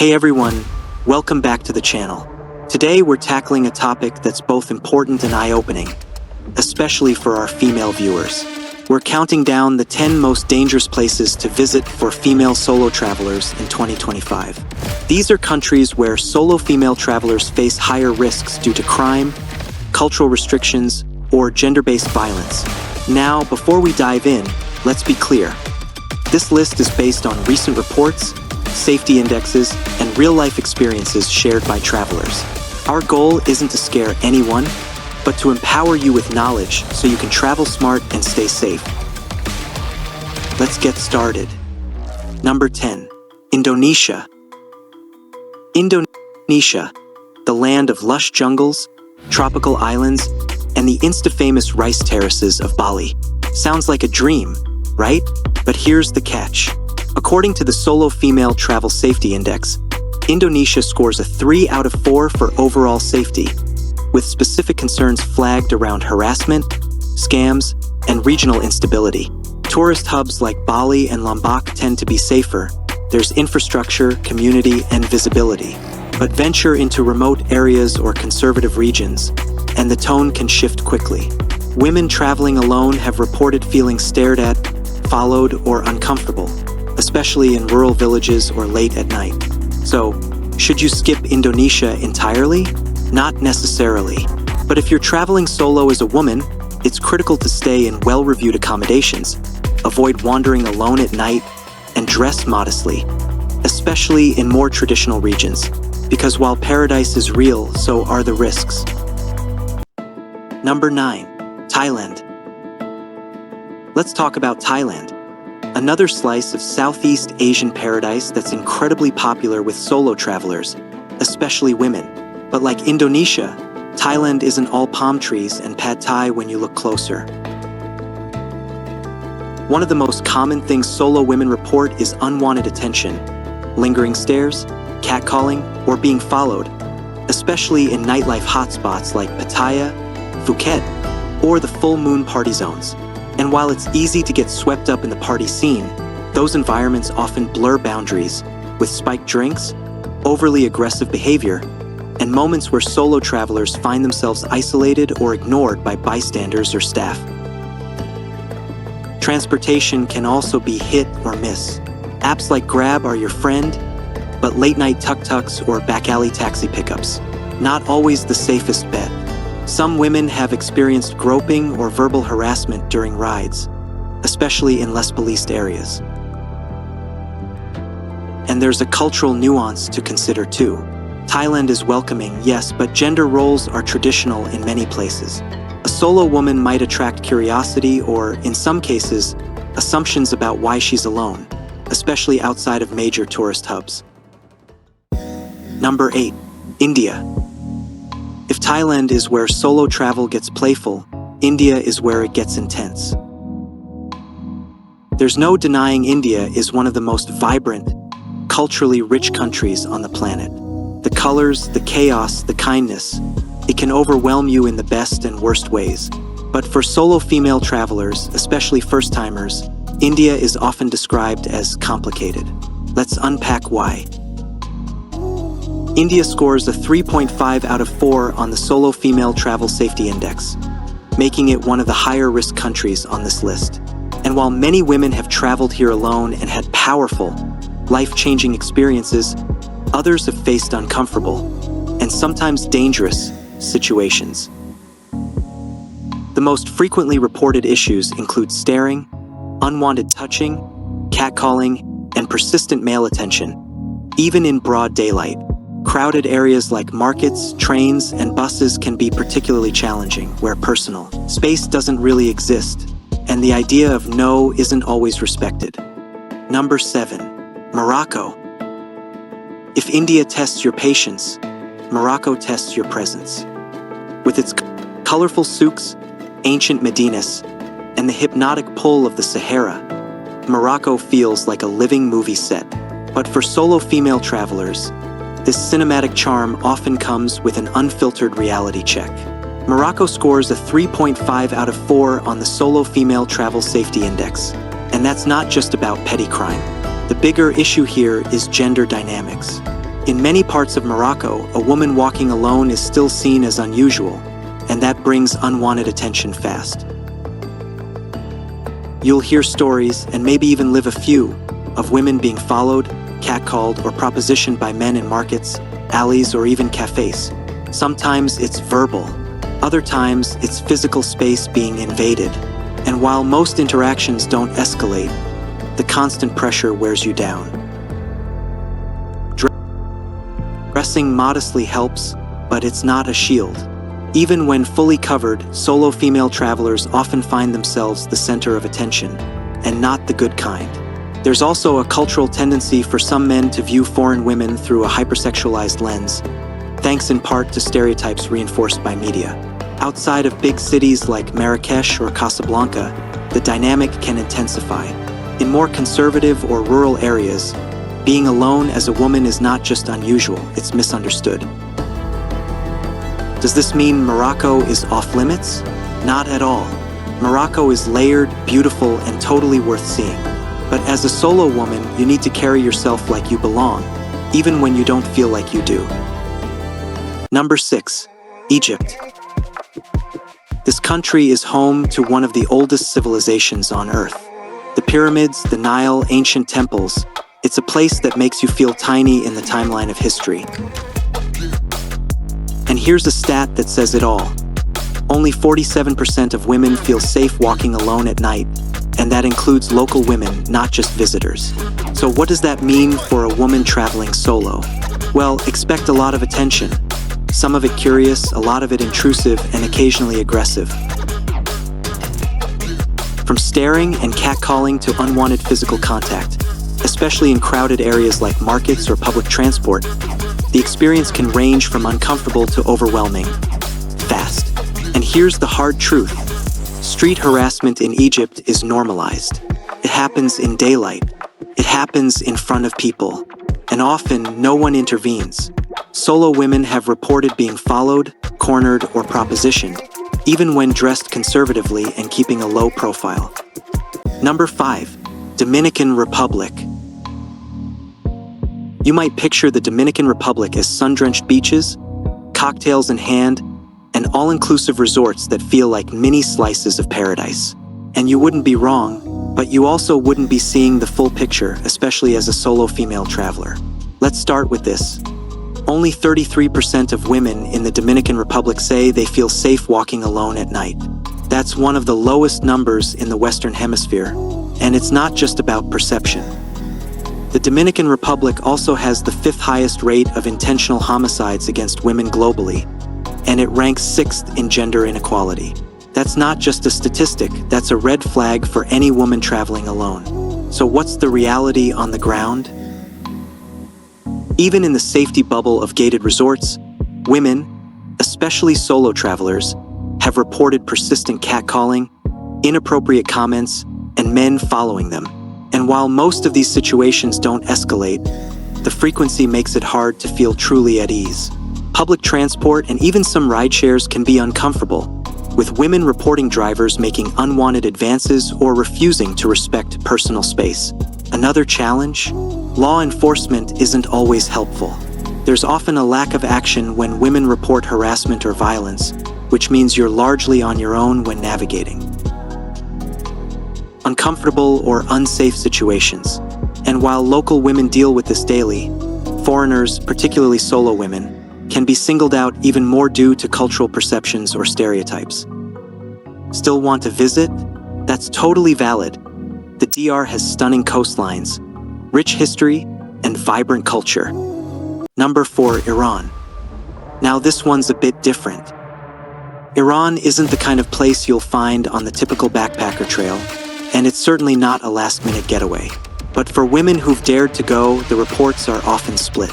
Hey everyone, welcome back to the channel. Today we're tackling a topic that's both important and eye-opening, especially for our female viewers. We're counting down the 10 most dangerous places to visit for female solo travelers in 2025. These are countries where solo female travelers face higher risks due to crime, cultural restrictions, or gender-based violence. Now, before we dive in, let's be clear. This list is based on recent reports, safety indexes, and real-life experiences shared by travelers. Our goal isn't to scare anyone, but to empower you with knowledge so you can travel smart and stay safe. Let's get started. Number 10. Indonesia. Indonesia, the land of lush jungles, tropical islands, and the insta-famous rice terraces of Bali. Sounds like a dream, right? But here's the catch. According to the Solo Female Travel Safety Index, Indonesia scores a 3 out of 4 for overall safety, with specific concerns flagged around harassment, scams, and regional instability. Tourist hubs like Bali and Lombok tend to be safer. There's infrastructure, community, and visibility. But venture into remote areas or conservative regions, and the tone can shift quickly. Women traveling alone have reported feeling stared at, followed, or uncomfortable, especially in rural villages or late at night. So, should you skip Indonesia entirely? Not necessarily. But if you're traveling solo as a woman, it's critical to stay in well-reviewed accommodations, avoid wandering alone at night, and dress modestly, especially in more traditional regions, because while paradise is real, so are the risks. Number 9. Thailand. Let's talk about Thailand. Another slice of Southeast Asian paradise that's incredibly popular with solo travelers, especially women. But like Indonesia, Thailand isn't all palm trees and pad thai when you look closer. One of the most common things solo women report is unwanted attention, lingering stares, catcalling, or being followed, especially in nightlife hotspots like Pattaya, Phuket, or the full moon party zones. And while it's easy to get swept up in the party scene, those environments often blur boundaries, with spiked drinks, overly aggressive behavior, and moments where solo travelers find themselves isolated or ignored by bystanders or staff. Transportation can also be hit or miss. Apps like Grab are your friend, but late-night tuk-tuks or back-alley taxi pickups, not always the safest bet. Some women have experienced groping or verbal harassment during rides, especially in less policed areas. And there's a cultural nuance to consider too. Thailand is welcoming, yes, but gender roles are traditional in many places. A solo woman might attract curiosity or, in some cases, assumptions about why she's alone, especially outside of major tourist hubs. Number 8. India. If Thailand is where solo travel gets playful, India is where it gets intense. There's no denying India is one of the most vibrant, culturally rich countries on the planet. The colors, the chaos, the kindness, it can overwhelm you in the best and worst ways. But for solo female travelers, especially first-timers, India is often described as complicated. Let's unpack why. India scores a 3.5 out of 4 on the Solo Female Travel Safety Index, making it one of the higher-risk countries on this list. And while many women have traveled here alone and had powerful, life-changing experiences, others have faced uncomfortable, and sometimes dangerous, situations. The most frequently reported issues include staring, unwanted touching, catcalling, and persistent male attention, even in broad daylight. Crowded areas like markets, trains, and buses can be particularly challenging, where personal space doesn't really exist, and the idea of no isn't always respected. Number 7. Morocco. If India tests your patience, Morocco tests your presence. With its colorful souks, ancient medinas, and the hypnotic pull of the Sahara, Morocco feels like a living movie set. But for solo female travelers, this cinematic charm often comes with an unfiltered reality check. Morocco scores a 3.5 out of 4 on the Solo Female Travel Safety Index. And that's not just about petty crime. The bigger issue here is gender dynamics. In many parts of Morocco, a woman walking alone is still seen as unusual, and that brings unwanted attention fast. You'll hear stories, and maybe even live a few, of women being followed, catcalled, or propositioned by men in markets, alleys, or even cafes. Sometimes it's verbal, other times it's physical space being invaded. And while most interactions don't escalate, the constant pressure wears you down. Dressing modestly helps, but it's not a shield. Even when fully covered, solo female travelers often find themselves the center of attention, and not the good kind. There's also a cultural tendency for some men to view foreign women through a hypersexualized lens, thanks in part to stereotypes reinforced by media. Outside of big cities like Marrakesh or Casablanca, the dynamic can intensify. In more conservative or rural areas, being alone as a woman is not just unusual, it's misunderstood. Does this mean Morocco is off limits? Not at all. Morocco is layered, beautiful, and totally worth seeing. But as a solo woman, you need to carry yourself like you belong, even when you don't feel like you do. Number 6. Egypt. This country is home to one of the oldest civilizations on Earth. The pyramids, the Nile, ancient temples. It's a place that makes you feel tiny in the timeline of history. And here's a stat that says it all. Only 47% of women feel safe walking alone at night, and that includes local women, not just visitors. So what does that mean for a woman traveling solo? Well, expect a lot of attention. Some of it curious, a lot of it intrusive, and occasionally aggressive. From staring and catcalling to unwanted physical contact, especially in crowded areas like markets or public transport, the experience can range from uncomfortable to overwhelming, fast. And here's the hard truth. Street harassment in Egypt is normalized. It happens in daylight. It happens in front of people. And often, no one intervenes. Solo women have reported being followed, cornered, or propositioned, even when dressed conservatively and keeping a low profile. Number 5. Dominican Republic. You might picture the Dominican Republic as sun-drenched beaches, cocktails in hand, and all-inclusive resorts that feel like mini slices of paradise. And you wouldn't be wrong, but you also wouldn't be seeing the full picture, especially as a solo female traveler. Let's start with this. Only 33% of women in the Dominican Republic say they feel safe walking alone at night. That's one of the lowest numbers in the Western Hemisphere, and it's not just about perception. The Dominican Republic also has the 5th highest rate of intentional homicides against women globally, and it ranks 6th in gender inequality. That's not just a statistic, that's a red flag for any woman traveling alone. So what's the reality on the ground? Even in the safety bubble of gated resorts, women, especially solo travelers, have reported persistent catcalling, inappropriate comments, and men following them. And while most of these situations don't escalate, the frequency makes it hard to feel truly at ease. Public transport and even some rideshares can be uncomfortable, with women reporting drivers making unwanted advances or refusing to respect personal space. Another challenge? Law enforcement isn't always helpful. There's often a lack of action when women report harassment or violence, which means you're largely on your own when navigating uncomfortable or unsafe situations. And while local women deal with this daily, foreigners, particularly solo women, can be singled out even more due to cultural perceptions or stereotypes. Still want to visit? That's totally valid. The DR has stunning coastlines, rich history, and vibrant culture. Number 4, Iran. Now this one's a bit different. Iran isn't the kind of place you'll find on the typical backpacker trail, and it's certainly not a last-minute getaway. But for women who've dared to go, the reports are often split.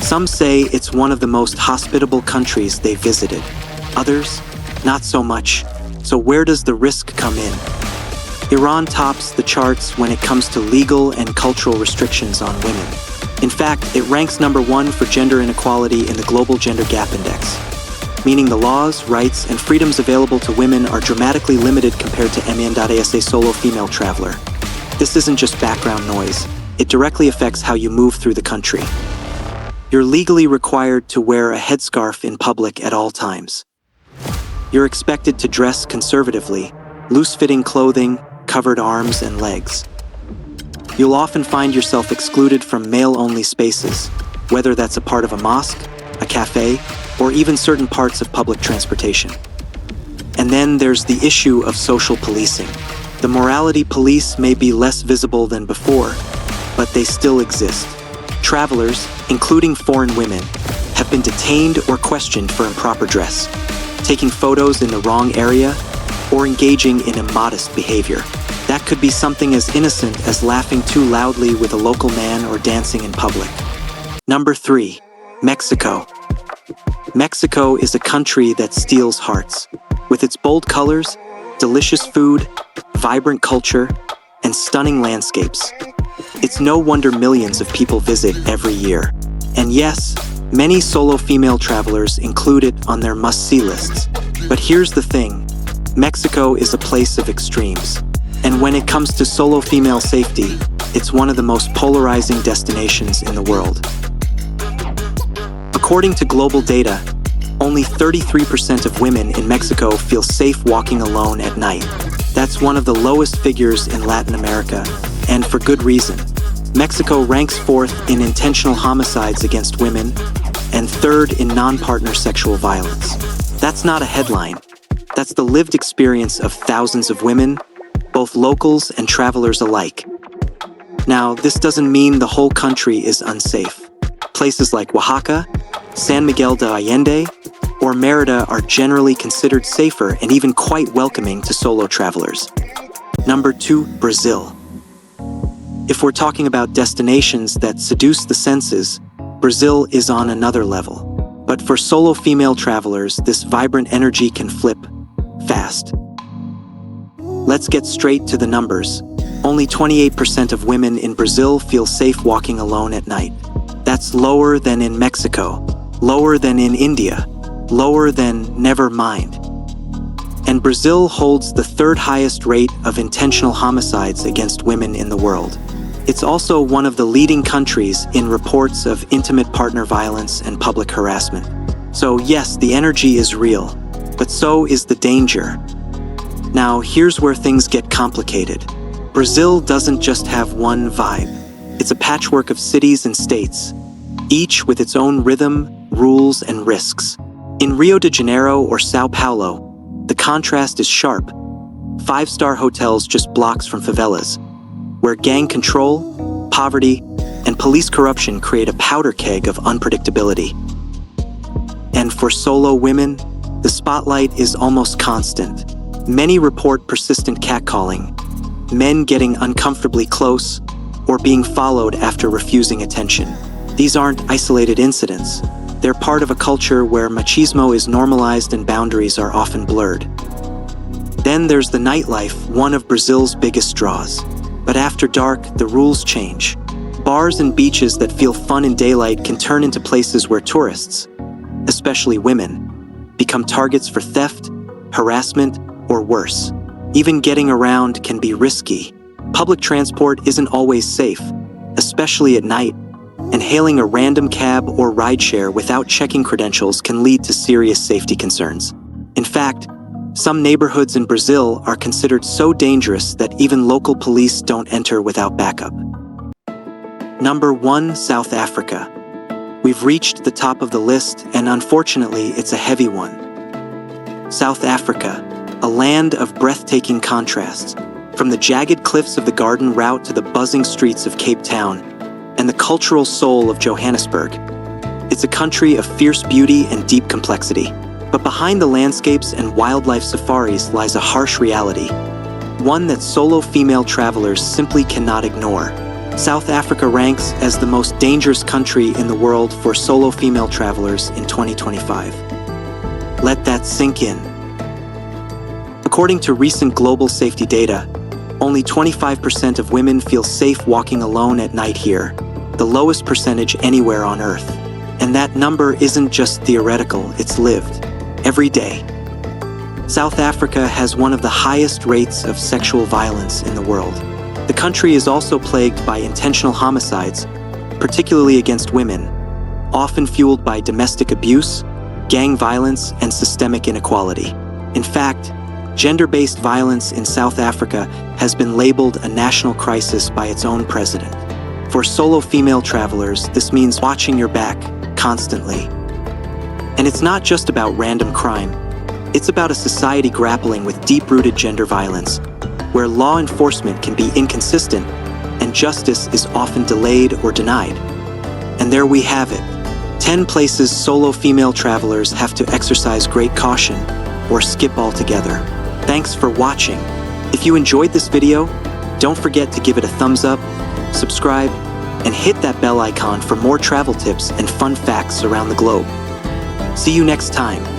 Some say it's one of the most hospitable countries they've visited. Others, not so much. So where does the risk come in? Iran tops the charts when it comes to legal and cultural restrictions on women. In fact, it ranks number 1 for gender inequality in the Global Gender Gap Index, meaning the laws, rights, and freedoms available to women are dramatically limited compared to as a solo female traveler. This isn't just background noise. It directly affects how you move through the country. You're legally required to wear a headscarf in public at all times. You're expected to dress conservatively, loose-fitting clothing, covered arms and legs. You'll often find yourself excluded from male-only spaces, whether that's a part of a mosque, a cafe, or even certain parts of public transportation. And then there's the issue of social policing. The morality police may be less visible than before, but they still exist. Travelers, including foreign women, have been detained or questioned for improper dress, taking photos in the wrong area, or engaging in immodest behavior. That could be something as innocent as laughing too loudly with a local man or dancing in public. Number 3. Mexico. Mexico is a country that steals hearts. With its bold colors, delicious food, vibrant culture, and stunning landscapes. It's no wonder millions of people visit every year. And yes, many solo female travelers include it on their must-see lists. But here's the thing, Mexico is a place of extremes. And when it comes to solo female safety, it's one of the most polarizing destinations in the world. According to global data, only 33% of women in Mexico feel safe walking alone at night. That's one of the lowest figures in Latin America, and for good reason. Mexico ranks 4th in intentional homicides against women, and 3rd in non-partner sexual violence. That's not a headline. That's the lived experience of thousands of women, both locals and travelers alike. Now, this doesn't mean the whole country is unsafe. Places like Oaxaca, San Miguel de Allende, or Mérida are generally considered safer and even quite welcoming to solo travelers. Number 2, Brazil. If we're talking about destinations that seduce the senses, Brazil is on another level. But for solo female travelers, this vibrant energy can flip fast. Let's get straight to the numbers. Only 28% of women in Brazil feel safe walking alone at night. That's lower than in Mexico, lower than in India, lower than never mind. And Brazil holds the 3rd highest rate of intentional homicides against women in the world. It's also one of the leading countries in reports of intimate partner violence and public harassment. So yes, the energy is real, but so is the danger. Now, here's where things get complicated. Brazil doesn't just have one vibe. It's a patchwork of cities and states, each with its own rhythm, rules, and risks. In Rio de Janeiro or Sao Paulo, the contrast is sharp. 5-star hotels just blocks from favelas, where gang control, poverty, and police corruption create a powder keg of unpredictability. And for solo women, the spotlight is almost constant. Many report persistent catcalling, men getting uncomfortably close, or being followed after refusing attention. These aren't isolated incidents. They're part of a culture where machismo is normalized and boundaries are often blurred. Then there's the nightlife, one of Brazil's biggest draws. But after dark, the rules change. Bars and beaches that feel fun in daylight can turn into places where tourists, especially women, become targets for theft, harassment, or worse. Even getting around can be risky. Public transport isn't always safe, especially at night, and hailing a random cab or rideshare without checking credentials can lead to serious safety concerns. In fact, some neighborhoods in Brazil are considered so dangerous that even local police don't enter without backup. Number 1, South Africa. We've reached the top of the list, and unfortunately, it's a heavy one. South Africa, a land of breathtaking contrasts, from the jagged cliffs of the Garden Route to the buzzing streets of Cape Town, and the cultural soul of Johannesburg. It's a country of fierce beauty and deep complexity. But behind the landscapes and wildlife safaris lies a harsh reality, one that solo female travelers simply cannot ignore. South Africa ranks as the most dangerous country in the world for solo female travelers in 2025. Let that sink in. According to recent global safety data, only 25% of women feel safe walking alone at night here, the lowest percentage anywhere on Earth. And that number isn't just theoretical, it's lived, every day. South Africa has one of the highest rates of sexual violence in the world. The country is also plagued by intentional homicides, particularly against women, often fueled by domestic abuse, gang violence, and systemic inequality. In fact, gender-based violence in South Africa has been labeled a national crisis by its own president. For solo female travelers, this means watching your back constantly. And it's not just about random crime. It's about a society grappling with deep-rooted gender violence, where law enforcement can be inconsistent and justice is often delayed or denied. And there we have it. 10 places solo female travelers have to exercise great caution or skip altogether. Thanks for watching. If you enjoyed this video, don't forget to give it a thumbs up, subscribe, and hit that bell icon for more travel tips and fun facts around the globe. See you next time.